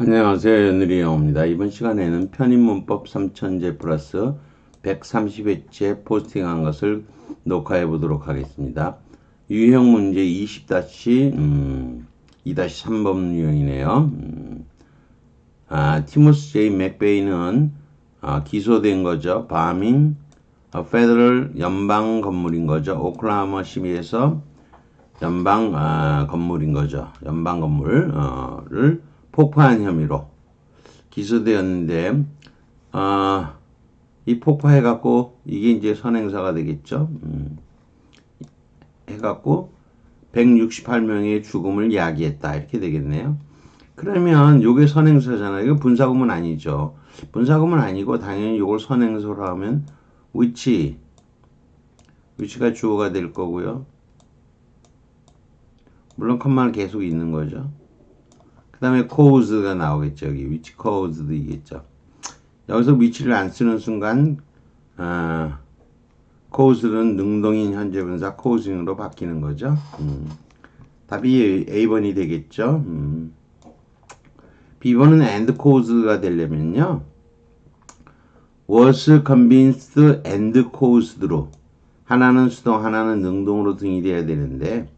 안녕하세요. 연일이 영어입니다. 이번 시간에는 편입문법 3000제 플러스 130회째 포스팅한 것을 녹화해 보도록 하겠습니다. 유형 문제 20-2-3번 유형이네요. 티모스 제이 맥베이는 기소된 거죠. 바밍 페더럴 연방 건물인 거죠. 오클라호마 시에서 연방 건물인 거죠. 연방 건물을 폭파한 혐의로 기소되었는데, 이 폭파해갖고, 이게 이제 선행사가 되겠죠. 해갖고, 168명의 죽음을 야기했다. 이렇게 되겠네요. 그러면 요게 선행사잖아요. 이거 분사구문 아니죠. 분사구문 아니고, 당연히 요걸 선행사로 하면, which가 주어가 될 거고요. 물론, 컴마는 계속 있는 거죠. 그 다음에 cause가 나오겠죠. 여기 which caused 이겠죠. 여기서 which를 안 쓰는 순간 cause는 능동인 현재분사 causing으로 바뀌는 거죠. 답이 A번이 되겠죠. B번은 and cause가 되려면요. was convinced and caused로 하나는 수동 하나는 능동으로 등이 돼야 되는데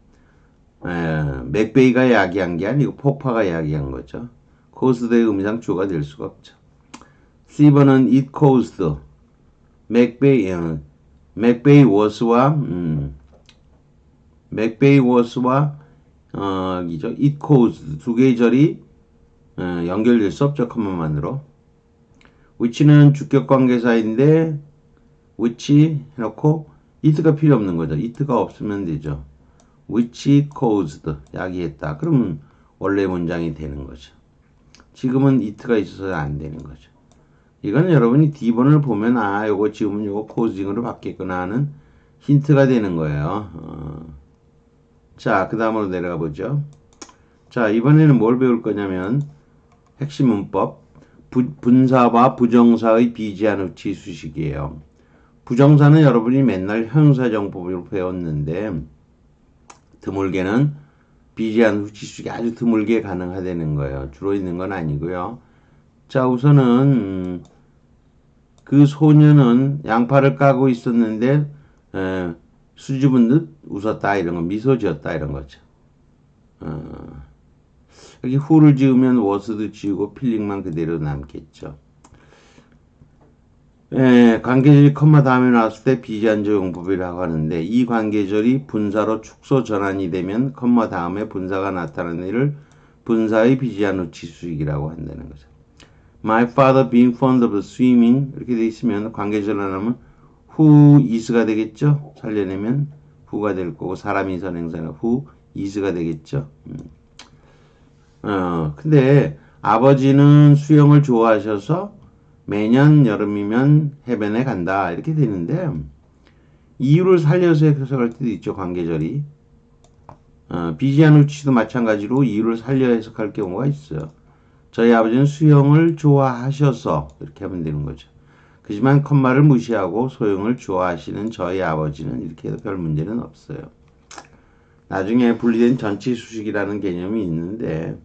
맥베이가 야기한 게 아니고 폭파가 야기한 거죠. caused의 의미상 주어가 될 수가 없죠. C번은 it caused 맥베이 was와 이죠. it caused 두 개의 절이 연결될 수 없죠. 컴마만으로. which는 주격 관계사인데 which 해놓고 it가 필요 없는 거죠. it가 없으면 되죠. which caused 야기했다. 그러면 원래 문장이 되는 거죠. 지금은 it가 있어서 안 되는 거죠. 이건 여러분이 D번을 보면 요거 지금은 요거 causing으로 바뀌었구나 하는 힌트가 되는 거예요. 자, 그 다음으로 내려가 보죠. 자, 이번에는 뭘 배울 거냐면 핵심 문법 분사와 부정사의 비지한 후치 수식이에요. 부정사는 여러분이 맨날 형용사정법으로 배웠는데 드물게는 비지한 후치수식이 아주 드물게 가능하다는 거예요. 주로 있는 건 아니고요. 자, 우선은 그 소녀는 양파를 까고 있었는데 수줍은 듯 웃었다 이런 거, 미소 지었다 이런 거죠. 여기 who를 지으면 was도 지우고 필링만 그대로 남겠죠. 관계절이 컴마 다음에 나왔을 때 비제한적 용법이라고 하는데 이 관계절이 분사로 축소 전환이 되면 컴마 다음에 분사가 나타나는 일을 분사의 비제한 후치 수식이라고 한다는 거죠. My father being fond of swimming 이렇게 돼 있으면 관계절 하나면 who is가 되겠죠. 살려내면 who가 될 거고 사람이 선행사는 who is가 되겠죠. 근데 아버지는 수영을 좋아하셔서 매년 여름이면 해변에 간다 이렇게 되는데 이유를 살려서 해석할 때도 있죠. 관계절이 비지한 후치도 마찬가지로 이유를 살려 해석할 경우가 있어요. 저희 아버지는 수영을 좋아하셔서 이렇게 하면 되는 거죠. 그지만 컴마를 무시하고 수영을 좋아하시는 저희 아버지는 이렇게 해도 별 문제는 없어요. 나중에 분리된 전치 수식이라는 개념이 있는데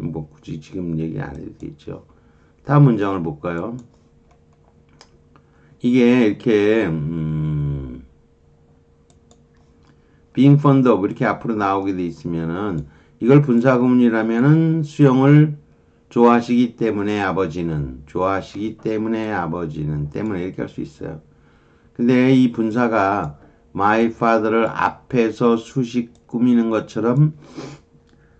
뭐 굳이 지금 얘기 안 해도 되죠. 다음 문장을 볼까요? 이게 이렇게 being fond of 이렇게 앞으로 나오게 돼 있으면은 이걸 분사구문이라면은 수영을 좋아하시기 때문에 아버지는 때문에 이렇게 할 수 있어요. 근데 이 분사가 my father를 앞에서 수식 꾸미는 것처럼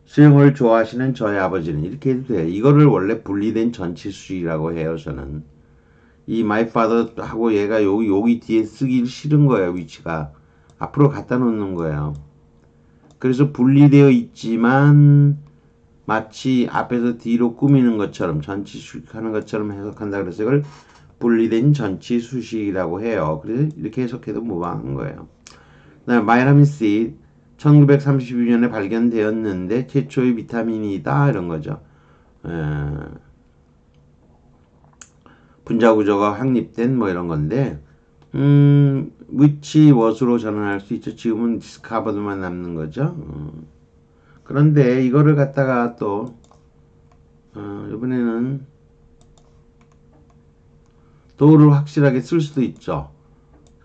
수영을 좋아하시는 저희 아버지는 이렇게 해도 돼요. 이거를 원래 분리된 전치 수식이라고 해요. 저는 이 my father 하고 얘가 여기 뒤에 쓰기 싫은 거예요. 위치가 앞으로 갖다 놓는 거예요. 그래서 분리되어 있지만 마치 앞에서 뒤로 꾸미는 것처럼 전치 수식하는 것처럼 해석한다. 그래서 이걸 분리된 전치 수식이라고 해요. 그래서 이렇게 해석해도 무방한 거예요. 그다음에 바이타민 C 1932년에 발견되었는데 최초의 비타민이다 이런 거죠. 분자 구조가 확립된 뭐 이런 건데 which was로 전환할 수 있죠. 지금은 discovered만 남는 거죠. 그런데 이거를 갖다가 또 이번에는 도를 확실하게 쓸 수도 있죠.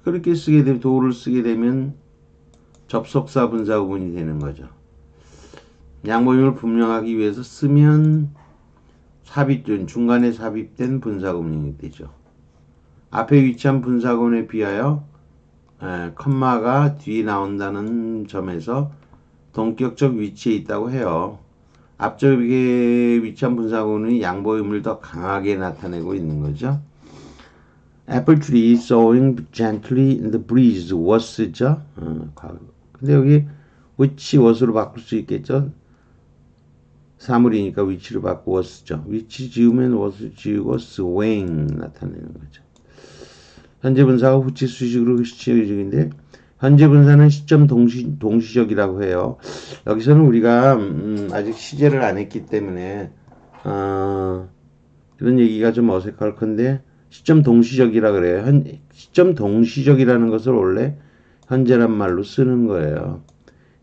그렇게 쓰게 되면 도를 쓰게 되면 접속사 분사 구문이 되는 거죠. 양보임을 분명하기 위해서 쓰면 삽입된 중간에 삽입된 분사 구문이 되죠. 앞에 위치한 분사 구문에 비하여 컴마가 뒤에 나온다는 점에서 동격적 위치에 있다고 해요. 앞쪽에 위치한 분사 구문이 양보임을 더 강하게 나타내고 있는 거죠. Apple tree swaying gently in the breeze was죠. 근데 여기 which was로 바꿀 수 있겠죠. 사물이니까 위치를 바꾸고 was죠. 위치 지우면 was 지우고 swaying 나타내는 거죠. 현재 분사가 후치 수식으로 시제적인데 현재 분사는 시점 동시적이라고 해요. 여기서는 우리가 아직 시제를 안 했기 때문에 이런 얘기가 좀 어색할 건데 시점 동시적이라 그래요. 시점 동시적이라는 것을 원래 현재란 말로 쓰는 거예요.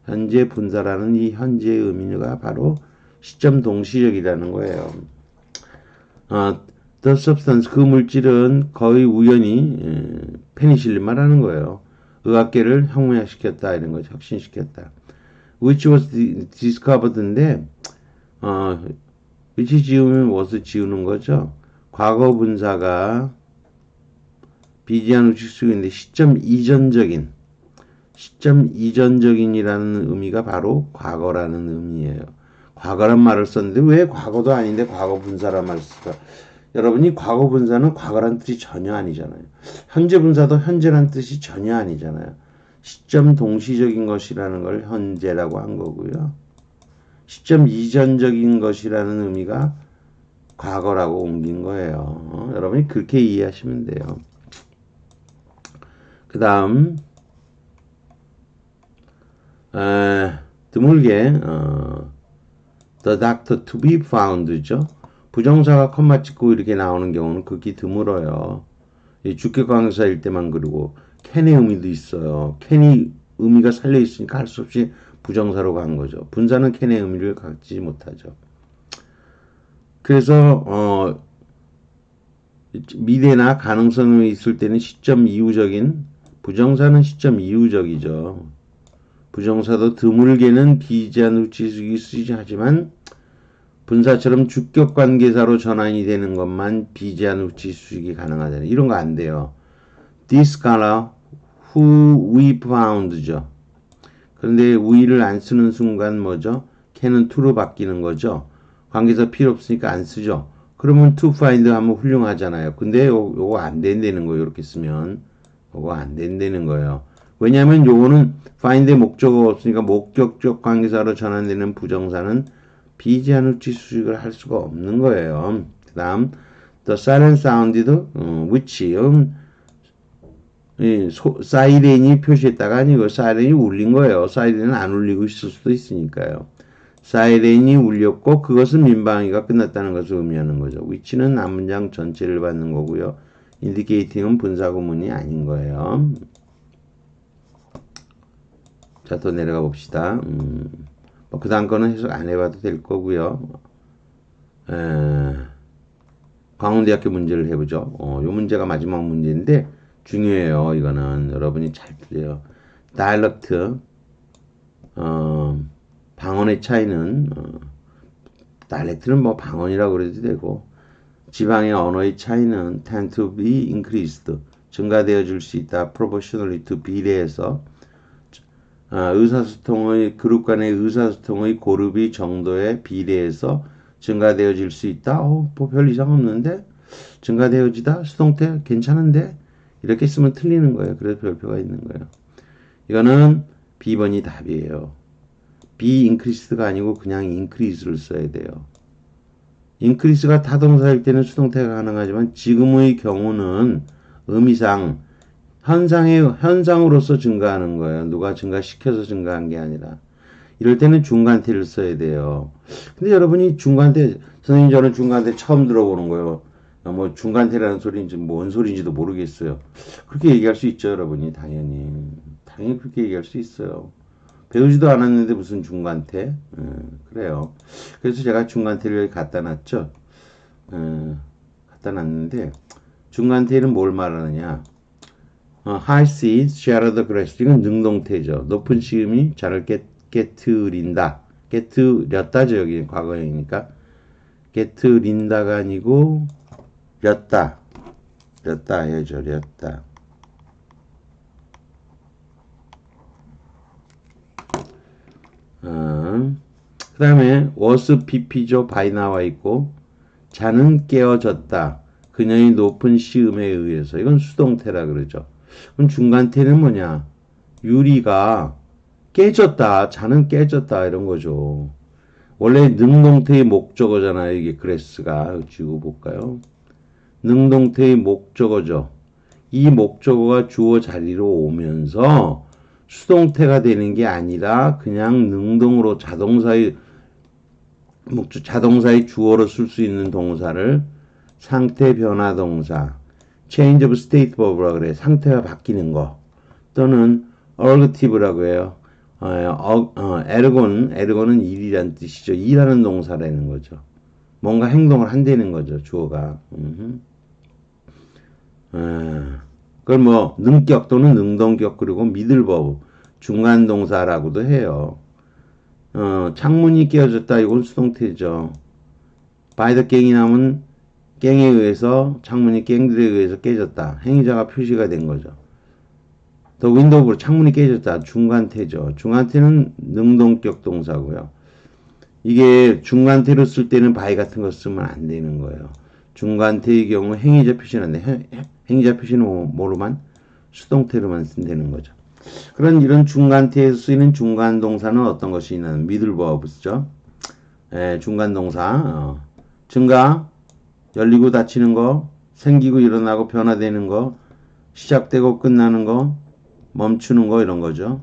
현재 분사라는 이 현재의 의미가 바로 시점 동시적이라는 거예요. The substance, 그 물질은 거의 우연히 페니실린 말하는 거예요. 의학계를 혁명시켰다 이런 거죠. 혁신시켰다. Which was discovered인데 which 지우면 was 지우는 거죠. 과거 분사가 비지한 우측 수인데 시점 이전적인이라는 의미가 바로 과거라는 의미예요. 과거란 말을 썼는데 왜 과거도 아닌데 과거 분사란 말을 쓸까? 여러분이 과거 분사는 과거란 뜻이 전혀 아니잖아요. 현재 분사도 현재란 뜻이 전혀 아니잖아요. 시점 동시적인 것이라는 걸 현재라고 한 거고요. 시점 이전적인 것이라는 의미가 과거라고 옮긴 거예요. 여러분이 그렇게 이해하시면 돼요. 그 다음 드물게 the doctor to be found죠. 부정사가 컴마 찍고 이렇게 나오는 경우는 극히 드물어요. 주격관계사일 때만 그리고 can의 의미도 있어요. can이 의미가 살려 있으니까 할 수 없이 부정사로 간 거죠. 분사는 can의 의미를 갖지 못하죠. 그래서 미래나 가능성이 있을 때는 시점 이후적인 부정사는 시점 이후적이죠. 부정사도 드물게는 비제한 후치수기 쓰지 하지만 분사처럼 주격관계사로 전환이 되는 것만 비제한 후치수식이 가능하잖아요. 이런 거 안 돼요. This scholar who we found죠. 그런데 we를 안 쓰는 순간 뭐죠? can은 to로 바뀌는 거죠. 관계사 필요 없으니까 안 쓰죠. 그러면 to find 하면 훌륭하잖아요. 근데 요거 안 된다는 거예요. 이렇게 쓰면 요거 안 된다는 거예요. 왜냐하면 요거는 find의 목적어가 없으니까 목격적 관계사로 전환되는 부정사는 비제한 후치 수식을 할 수가 없는 거예요. 그 다음 the silent sounded which 사이렌이 표시했다가 아니고 사이렌이 울린 거예요. 사이렌은 안 울리고 있을 수도 있으니까요. 사이렌이 울렸고 그것은 민방위가 끝났다는 것을 의미하는 거죠. which는 앞문장 전체를 받는 거고요. indicating은 분사구문이 아닌 거예요. 자, 또 내려가 봅시다. 그 다음 거는 해석 안 해봐도 될 거고요. 광운대학교 문제를 해보죠. 요 문제가 마지막 문제인데 중요해요. 이거는 여러분이 잘 들려요. 다이얼렉트 방언의 차이는 다이얼렉트는 뭐 방언이라고 그래도 되고 지방의 언어의 차이는 tend to be increased 증가되어 줄 수 있다. proportionally to 비례해서 의사소통의 그룹 간의 의사소통의 고르비 정도에 비례해서 증가되어질 수 있다. 뭐 별 이상 없는데 증가되어지다. 수동태 괜찮은데 이렇게 쓰면 틀리는 거예요. 그래서 별표가 있는 거예요. 이거는 B번이 답이에요. be increased가 아니고 그냥 increase를 써야 돼요. increase가 타동사일 때는 수동태가 가능하지만 지금의 경우는 의미상 현상으로서 증가하는 거예요. 누가 증가시켜서 증가한 게 아니라. 이럴 때는 중간태를 써야 돼요. 근데 여러분이 중간태, 선생님 저는 중간태 처음 들어보는 거예요. 뭐 중간태라는 소리인지 뭔 소리인지도 모르겠어요. 그렇게 얘기할 수 있죠, 여러분이. 당연히 그렇게 얘기할 수 있어요. 배우지도 않았는데 무슨 중간태? 그래요. 그래서 제가 중간태를 여기 갖다 놨죠. 갖다 놨는데 중간태는 뭘 말하느냐? high seas, shadow the grass. 이건 능동태죠. 높은 시음이 자를 깨트린다. 깨트렸다죠. 여기 과거형이니까. 깨트린다가 아니고 렸다. 렸다 해야죠. 렸다. 그 다음에 was pp죠. by 나와 있고 자는 깨어졌다. 그녀의 높은 시음에 의해서. 이건 수동태라 그러죠. 그럼 중간태는 뭐냐? 유리가 깨졌다. 자는 깨졌다. 이런 거죠. 원래 능동태의 목적어잖아요. 이게 그레스가. 지고 볼까요? 능동태의 목적어죠. 이 목적어가 주어 자리로 오면서 수동태가 되는 게 아니라 그냥 능동으로 자동사의 주어로 쓸 수 있는 동사를 상태 변화 동사 change of state verb라고 그래. 상태가 바뀌는 거. 또는 ergative라고 해요. 에르고는 일이란 뜻이죠. 일하는 동사라는 거죠. 뭔가 행동을 한다는 거죠. 주어가. 그걸 뭐 능격 또는 능동격 그리고 미들버브 중간 동사라고도 해요. 창문이 깨어졌다. 이건 수동태죠. by the 갱이 나오면 갱에 의해서 창문이 갱들에 의해서 깨졌다. 행위자가 표시가 된 거죠. 더 윈도우로 창문이 깨졌다. 중간태죠. 중간태는 능동격 동사고요. 이게 중간태로 쓸 때는 by 같은 거 쓰면 안 되는 거예요. 중간태의 경우 행위자 표시는 안 돼. 행위자 표시는 뭐로만? 수동태로만 쓴다는 거죠. 그런 이런 중간태에서 쓰이는 중간 동사는 어떤 것이 있나요? middle verbs죠. 중간 동사. 증가, 열리고 닫히는 거, 생기고 일어나고 변화되는 거, 시작되고 끝나는 거, 멈추는 거 이런 거죠.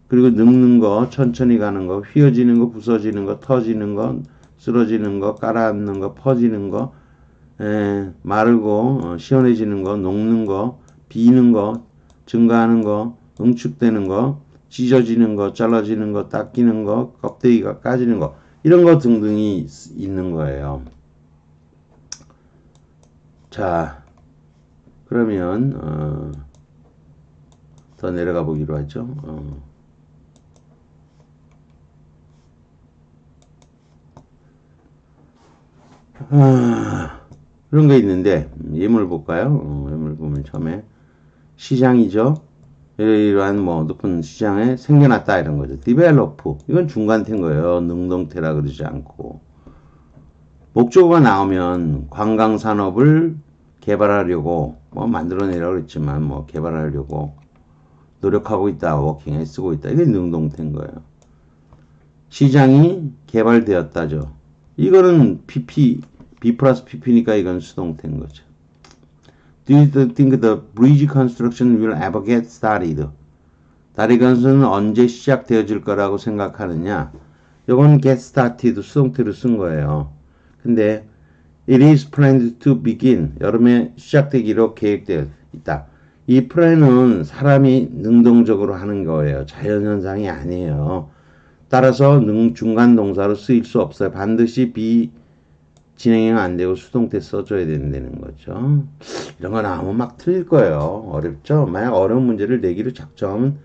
그리고 늙는 거, 천천히 가는 거, 휘어지는 거, 부서지는 거, 터지는 거, 쓰러지는 거, 깔아앉는 거, 퍼지는 거, 마르고 시원해지는 거, 녹는 거, 비는 거, 증가하는 거, 응축되는 거, 찢어지는 거, 잘라지는 거, 닦이는 거, 껍데기가 까지는 거 이런 거 등등이 있는 거예요. 자, 그러면 더 내려가 보기로 하죠. 그런 거 있는데 예물 볼까요? 예물 보면 처음에 시장이죠. 이러한 뭐 높은 시장에 생겨났다 이런 거죠. develop 이건 중간태인 거예요. 능동태라 그러지 않고 목적어가 나오면 관광 산업을 개발하려고 뭐 만들어내라고 그랬지만 뭐 개발하려고 노력하고 있다. 워킹에 쓰고 있다. 이게 능동태인 거예요. 시장이 개발되었다죠. 이거는 PP B 플러스 PP니까 이건 수동태인 거죠. Do you think the bridge construction will ever get started? 다리 건설은 언제 시작되어질 거라고 생각하느냐? 이건 get started 수동태로 쓴 거예요. 근데 it is planned to begin 여름에 시작되기로 계획되어 있다. 이 플랜은 사람이 능동적으로 하는 거예요. 자연현상이 아니에요. 따라서 중간 동사로 쓰일 수 없어요. 반드시 be 진행이 안 되고 수동태 써줘야 된다는 거죠. 이런 거 나오면 막 틀릴 거예요. 어렵죠? 만약 어려운 문제를 내기로 작정하면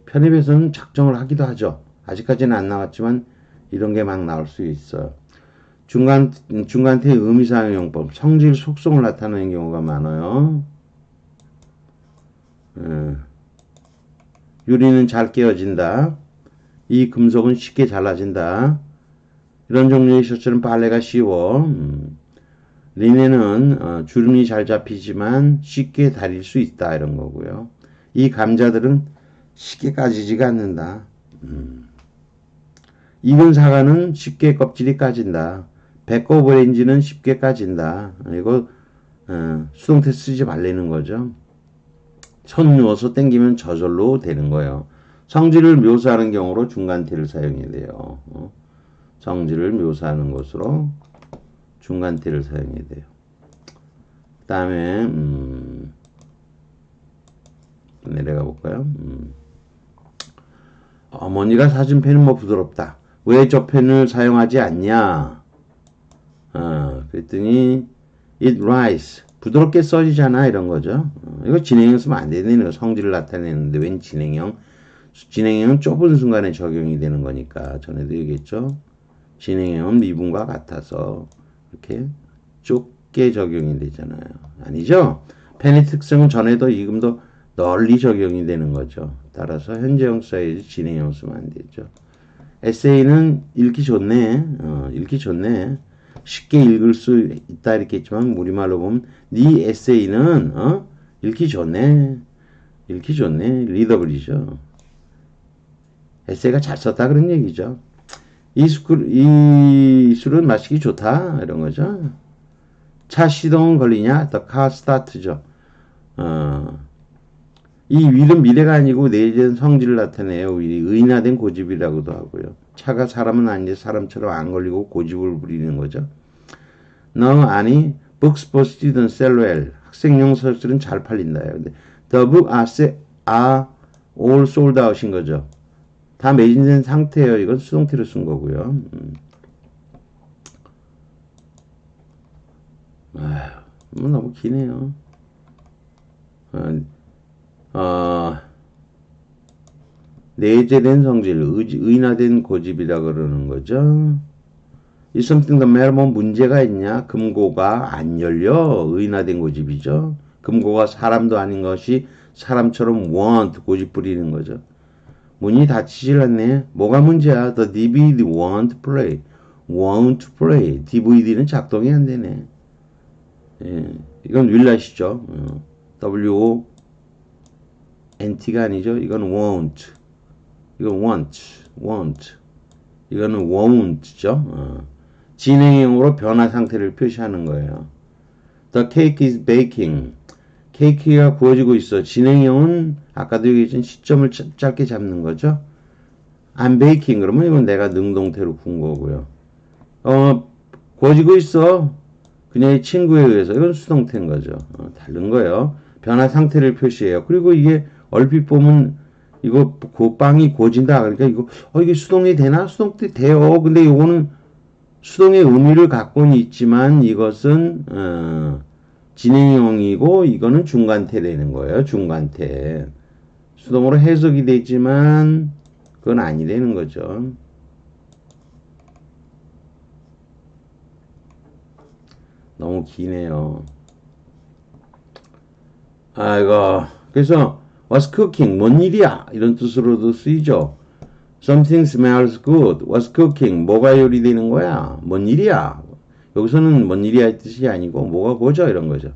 편입에서는 작정을 하기도 하죠. 아직까지는 안 나왔지만 이런 게 막 나올 수 있어요. 중간태 의미사용용법, 성질 속성을 나타내는 경우가 많아요. 유리는 잘 깨어진다. 이 금속은 쉽게 잘라진다. 이런 종류의 셔츠는 빨래가 쉬워. 리넨은 주름이 잘 잡히지만 쉽게 다릴 수 있다. 이런 거고요. 이 감자들은 쉽게 까지지가 않는다. 익은 사과는 쉽게 껍질이 까진다. 배꼽 오렌지는 쉽게 까진다. 이거 수동태 쓰지 말라는 거죠. 손 누워서 당기면 저절로 되는 거예요. 성질을 묘사하는 경우로 중간태를 사용해야 돼요. 성질을 묘사하는 것으로 중간태를 사용해야 돼요. 그 다음에 내려가 볼까요? 어머니가 사준 펜은 뭐 부드럽다. 왜 저 펜을 사용하지 않냐? 그랬더니 it writes. 부드럽게 써지잖아 이런 거죠. 이거 진행형 쓰면 안 되는 거 성질을 나타내는데 웬 진행형? 진행형은 좁은 순간에 적용이 되는 거니까 전에도 얘기했죠. 진행형은 미분과 같아서 이렇게 좁게 적용이 되잖아요. 아니죠? 펜의 특성은 전에도 지금도 널리 적용이 되는 거죠. 따라서 현재형 써야지 진행형 쓰면 안 되죠. 에세이는 읽기 좋네. 읽기 좋네. 쉽게 읽을 수 있다 이렇게 했지만 우리말로 보면 네 에세이는 읽기 좋네. 읽기 좋네. 리더블이죠. 에세이가 잘 썼다 그런 얘기죠. 이 술은 마시기 좋다 이런 거죠. 차 시동 걸리냐? The car start죠. 이 will은 미래가 아니고 내재된 성질을 나타내요. 의인화된 고집이라고도 하고요. 차가 사람은 아닌데 사람처럼 안 걸리고 고집을 부리는 거죠. 너 아니 books for students sell well. 학생용 서술은 잘 팔린다요. 근데 the book are all sold out인 거죠. 다 매진된 상태예요. 이건 수동태로 쓴 거고요. 너무 기네요. 내재된 성질, 의인화된 고집이라 그러는 거죠. Is something the matter? 뭐 문제가 있냐? 금고가 안 열려. 의인화된 고집이죠. 금고가 사람도 아닌 것이 사람처럼 want 고집 부리는 거죠. 문이 닫히질 않네. 뭐가 문제야? The DVD won't play. won't play. DVD는 작동이 안 되네. 예, 이건 윌라시죠. WONT가 아니죠. 이건 won't. 이건 won't. 이거는 won't죠. 진행형으로 변화 상태를 표시하는 거예요. The cake is baking. 케이크가 구워지고 있어. 진행형은 아까도 얘기했던 시점을 짧게 잡는 거죠. I'm baking. 그러면 이건 내가 능동태로 구운 거고요. 구워지고 있어. 그녀의 친구에 의해서. 이건 수동태인 거죠. 다른 거예요. 변화 상태를 표시해요. 그리고 이게 얼핏 보면 이거 빵이 구워진다. 그러니까 이게 수동이 되나? 수동태 돼요. 근데 이거는 수동의 의미를 갖고는 있지만 이것은 진행형이고 이거는 중간태 되는 거예요. 중간태. 수동으로 해석이 되지만 그건 아니 되는 거죠. 너무 기네요. 그래서 what's cooking? 뭔 일이야? 이런 뜻으로도 쓰이죠. Something smells good. What's cooking? 뭐가 요리되는 거야? 뭔 일이야? 여기서는 뭔 일이야 뜻이 아니고 뭐가 뭐죠? 이런 거죠.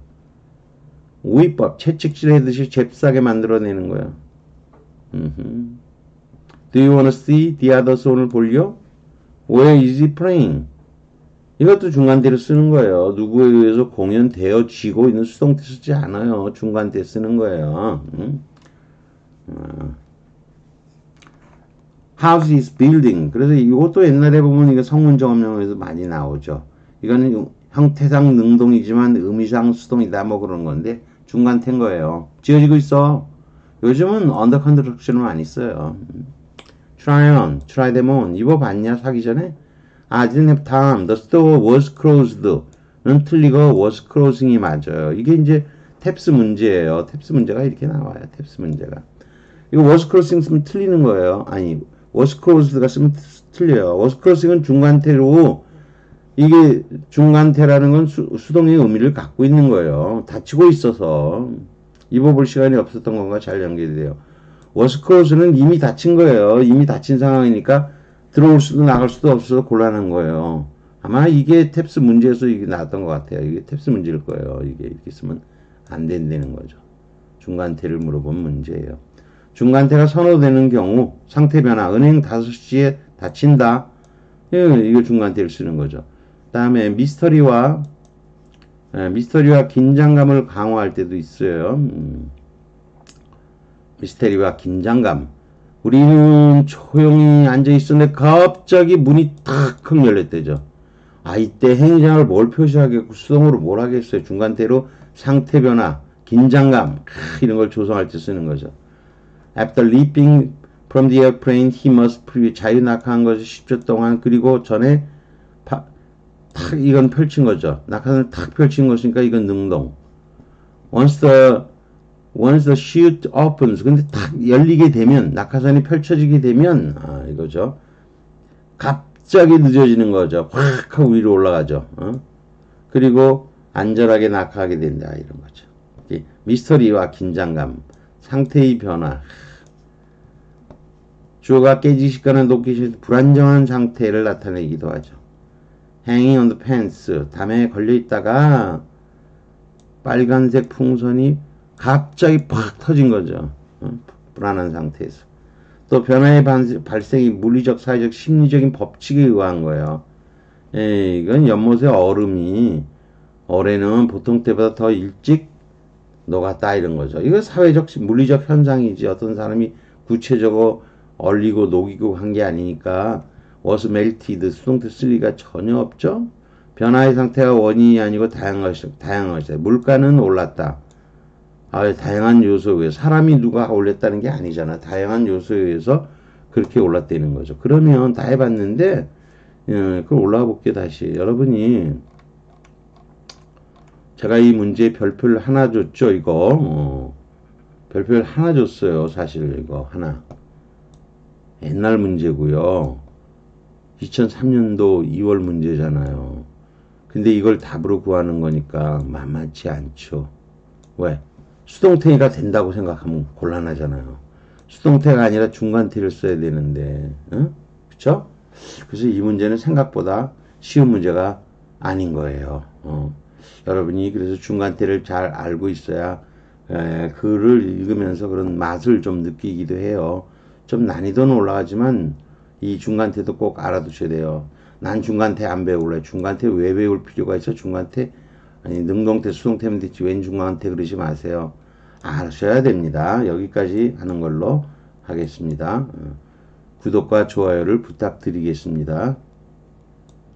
우위법, 채찍질 하듯이 잽싸게 만들어내는 거야. Do you want to see the others 오늘 볼려? Where is he playing? 이것도 중간태로 쓰는 거예요. 누구에 의해서 공연되어지고 있는 수동태 쓰지 않아요. 중간태 쓰는 거예요. House is building. 그래서 이것도 옛날에 보면 이거 성문정음용에서 많이 나오죠. 이거는 형태상 능동이지만 의미상 수동이다 뭐 그런 건데 중간태인 거예요. 지어지고 있어. 요즘은 under construction을 많이 써요. Try on, try them on. 입어봤냐 사기 전에? I didn't have time. The store was closed는 틀리고 was closing이 맞아요. 이게 이제 탭스 문제예요. 탭스 문제가 이렇게 나와요. 탭스 문제가. 이거 was closing 쓰면 틀리는 거예요. 아니 was closed가 쓰면 틀려요. was closing은 중간태로 이게 중간태라는 건 수동의 의미를 갖고 있는 거예요. 닫히고 있어서 입어볼 시간이 없었던 것과 잘 연결돼요. was closed는 이미 닫힌 거예요. 이미 닫힌 상황이니까 들어올 수도 나갈 수도 없어서 곤란한 거예요. 아마 이게 탭스 문제에서 이게 나왔던 것 같아요. 이게 탭스 문제일 거예요. 이게 이렇게 쓰면 안 된다는 거죠. 중간태를 물어본 문제예요. 중간태가 선호되는 경우 상태 변화 은행 5시에 닫힌다. 이거 중간태를 쓰는 거죠. 다음에 미스터리와 긴장감을 강화할 때도 있어요. 미스터리와 긴장감. 우리는 조용히 앉아 있었는데 갑자기 문이 탁 열렸대죠. 이때 행장을 뭘 표시하겠고 수동으로 뭘 하겠어요. 중간태로 상태 변화, 긴장감 이런 걸 조성할 때 쓰는 거죠. After leaping From the airplane, he must preview. 자유 낙하한 것이 10초 동안, 그리고 전에 탁 이건 펼친 거죠. 낙하산을 탁 펼친 것이니까 이건 능동. Once the chute opens. 근데 탁 열리게 되면, 낙하산이 펼쳐지게 되면, 이거죠. 갑자기 늦어지는 거죠. 확 하고 위로 올라가죠. 그리고 안전하게 낙하하게 된다. 이런 거죠. 미스터리와 긴장감, 상태의 변화. 주어가 깨지시거나 녹기 불안정한 상태를 나타내기도 하죠. Hanging on the fence. 담에 걸려있다가 빨간색 풍선이 갑자기 팍 터진 거죠. 불안한 상태에서. 또 변화의 발생이 물리적, 사회적, 심리적인 법칙에 의한 거예요. 이건 연못의 얼음이 올해는 보통 때보다 더 일찍 녹았다 이런 거죠. 이거 사회적, 물리적 현상이지 어떤 사람이 구체적으로 얼리고 녹이고 한 게 아니니까 was melted, 수동태 쓸 리가 전혀 없죠. 변화의 상태가 원인이 아니고 다양한 것이다. 물가는 올랐다. 다양한 요소에 의해서 사람이 누가 올렸다는 게 아니잖아. 다양한 요소에 의해서 그렇게 올랐다는 거죠. 그러면 다 해봤는데 그걸 올라가 볼게요. 다시 여러분이 제가 이 문제에 별표를 하나 줬죠. 이거 별표를 하나 줬어요. 사실 이거 하나 옛날 문제고요. 2003년도 2월 문제잖아요. 근데 이걸 답으로 구하는 거니까 만만치 않죠. 왜? 수동태가 된다고 생각하면 곤란하잖아요. 수동태가 아니라 중간태를 써야 되는데, 그쵸? 그래서 이 문제는 생각보다 쉬운 문제가 아닌 거예요. 여러분이 그래서 중간태를 잘 알고 있어야 글을 읽으면서 그런 맛을 좀 느끼기도 해요. 좀 난이도는 올라가지만 이 중간태도 꼭 알아두셔야 돼요. 난 중간태 안 배울래. 중간태 왜 배울 필요가 있어? 중간태 아니 능동태 수동태면 됐지 웬 중간태 그러지 마세요. 아셔야 됩니다. 여기까지 하는 걸로 하겠습니다. 구독과 좋아요를 부탁드리겠습니다.